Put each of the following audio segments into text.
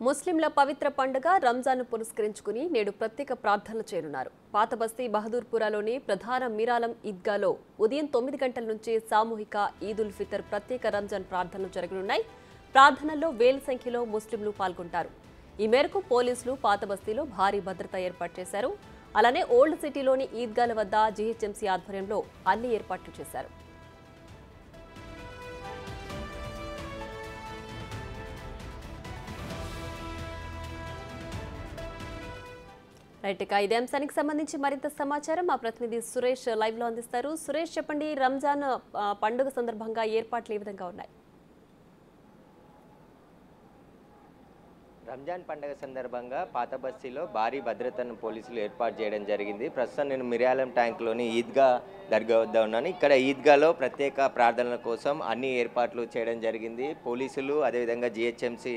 ముస్లింల పవిత్ర పండుగ రంజాన్ను పురస్కరించుకుని నేడు ప్రత్యేక ప్రార్థనలు చేరున్నారు. పాత బస్తీ బహదూర్పురాలోని ప్రధాన మీరాలం ఈద్గాలో ఉదయం 9 గంటల నుంచి సామూహిక ఈద్ ఉల్ ఫితర్ ప్రత్యేక రంజాన్ ప్రార్థనలు జరగనున్నాయి. ప్రార్థనల్లో వేల సంఖ్యలో ముస్లింలు పాల్గొంటారు. ఈ మేరకు పోలీసులు పాత బస్తీలో భారీ భద్రత ఏర్పాటు చేశారు. అలానే ఓల్డ్ సిటీలోని ఈద్గాల వద్ద జీహెచ్ఎంసీ ఆధ్వర్యంలో అన్ని ఏర్పాట్లు చేశారు. రైట్, ఇక ఇదే అంశానికి సంబంధించి మరింత సమాచారం మా ప్రతినిధి సురేష్ లైవ్ లో అందిస్తారు. సురేష్, చెప్పండి, రంజాన్ పండుగ సందర్భంగా ఏర్పాట్లు ఏ విధంగా ఉన్నాయి? రంజాన్ పండుగ సందర్భంగా పాత బస్తీలో భారీ భద్రతను పోలీసులు ఏర్పాటు చేయడం జరిగింది. ప్రస్తుతం నేను మిర్యాలం ట్యాంక్లోని ఈద్గా దర్గా వద్ద ఉన్నాను. ఇక్కడ ఈద్గాలో ప్రత్యేక ప్రార్థనల కోసం అన్ని ఏర్పాట్లు చేయడం జరిగింది. పోలీసులు అదేవిధంగా జిహెచ్ఎంసీ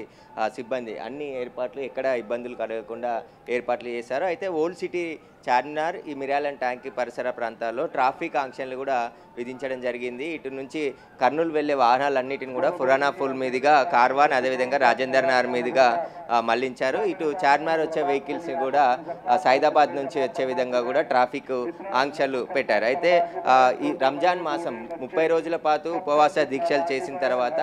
సిబ్బంది అన్ని ఏర్పాట్లు ఎక్కడ ఇబ్బందులు కలగకుండా ఏర్పాట్లు చేశారు. అయితే ఓల్డ్ సిటీ, చార్మినార్, ఈ మిర్యాలం ట్యాంక్ పరిసర ప్రాంతాల్లో ట్రాఫిక్ ఆంక్షలు కూడా విధించడం జరిగింది. ఇటు నుంచి కర్నూలు వెళ్లే వాహనాలన్నిటిని కూడా ఫురానా పూల్ మీదుగా కార్వాన్, అదేవిధంగా రాజేందర్ నగర్ మీదుగా మళ్లించారు. ఇటు చార్మినార్ వచ్చే వెహికల్స్ కూడా సైదాబాద్ నుంచి వచ్చే విధంగా కూడా ట్రాఫిక్ ఆంక్షలు పెట్టారు. అయితే ఈ రంజాన్ మాసం 30 రోజుల పాటు ఉపవాస దీక్షలు చేసిన తర్వాత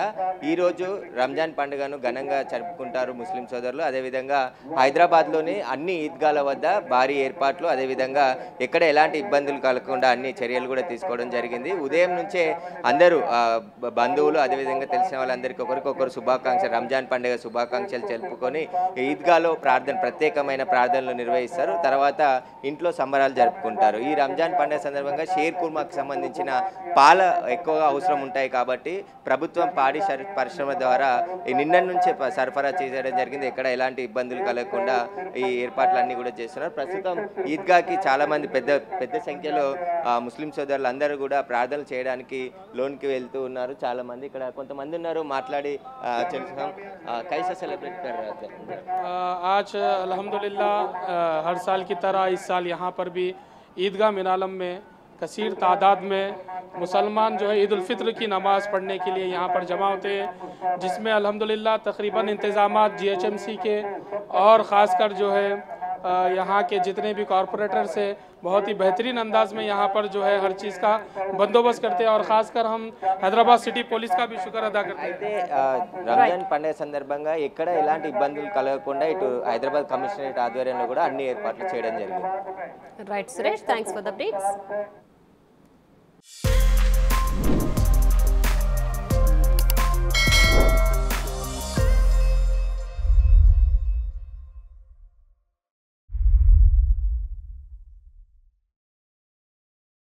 ఈరోజు రంజాన్ పండుగను ఘనంగా జరుపుకుంటారు ముస్లిం సోదరులు. అదేవిధంగా హైదరాబాద్లోని అన్ని ఈద్గాల వద్ద భారీ ఏర్పాట్లు, అదేవిధంగా ఎక్కడ ఎలాంటి ఇబ్బందులు కలగకుండా అన్ని చర్యలు కూడా తీసుకోవడం జరిగింది. ఉదయం నుంచే అందరూ బంధువులు, అదేవిధంగా తెలిసిన వాళ్ళందరికీ ఒకరికొకరు శుభాకాంక్షలు, రంజాన్ పండుగ శుభాకాంక్షలు తెలుపుకొని ఈద్గాలో ప్రత్యేకమైన ప్రార్థనలు నిర్వహిస్తారు. తర్వాత ఇంట్లో సంబరాలు జరుపుకుంటారు. ఈ రంజాన్ పండుగ సందర్భంగా షేర్ కుర్మాకు సంబంధించిన పాల ఎక్కువగా అవసరం ఉంటాయి కాబట్టి ప్రభుత్వం పాడి పరిశ్రమ ద్వారా నిన్న నుంచే సరఫరా చేయడం జరిగింది. ఎక్కడ ఎలాంటి ఇబ్బందులు కలగకుండా ఈ ఏర్పాట్లన్నీ కూడా చేస్తున్నారు. ప్రస్తుతం ఈద్గాకి చాలా మంది పెద్ద సంఖ్యలో ముస్లిం సోదరులు అందరూ కూడా ప్రార్థనలు చేయడానికి లోన్కి వెళ్తూ ఉన్నారు. చాలా మంది ఇక్కడ కొంతమంది ఉన్నారు, మాట్లాడి తెలుసుకున్నాం. कैसा सेलिब्रेट कर रहे थे? आज अल्हम्दुलिल्लाह हर साल की तरह इस साल यहाँ पर भी ईदगाह मिरालम में कसीर तादाद में मुसलमान जो है ईद उल फित्र की नमाज़ पढ़ने के लिए यहाँ पर जमा होते हैं, जिसमें अल्हम्दुलिल्लाह तकरीबन इंतज़ामात जीएचएमसी के और ख़ासकर जो है यहाँ के जितने भी कॉरपोरेटर्स है बहुत ही बेहतरीन अंदाज में यहाँ पर जो है हर चीज़ का बंदोबस्त करते हैं और ख़ासकर हम हैदराबाद सिटी पुलिस का भी शुक्र अदा करते हैं. రంజాన్ పండుగ సందర్భంగా ఎక్కడ ఎలాంటి ఇబ్బందులు కలగకుండా ఇటు హైదరాబాద్ కమిషనరేట్ ఆధ్వర్యంలో కూడా అన్ని ఏర్పాట్లు చేయడం జరిగింది. Right Suresh, thanks for the updates.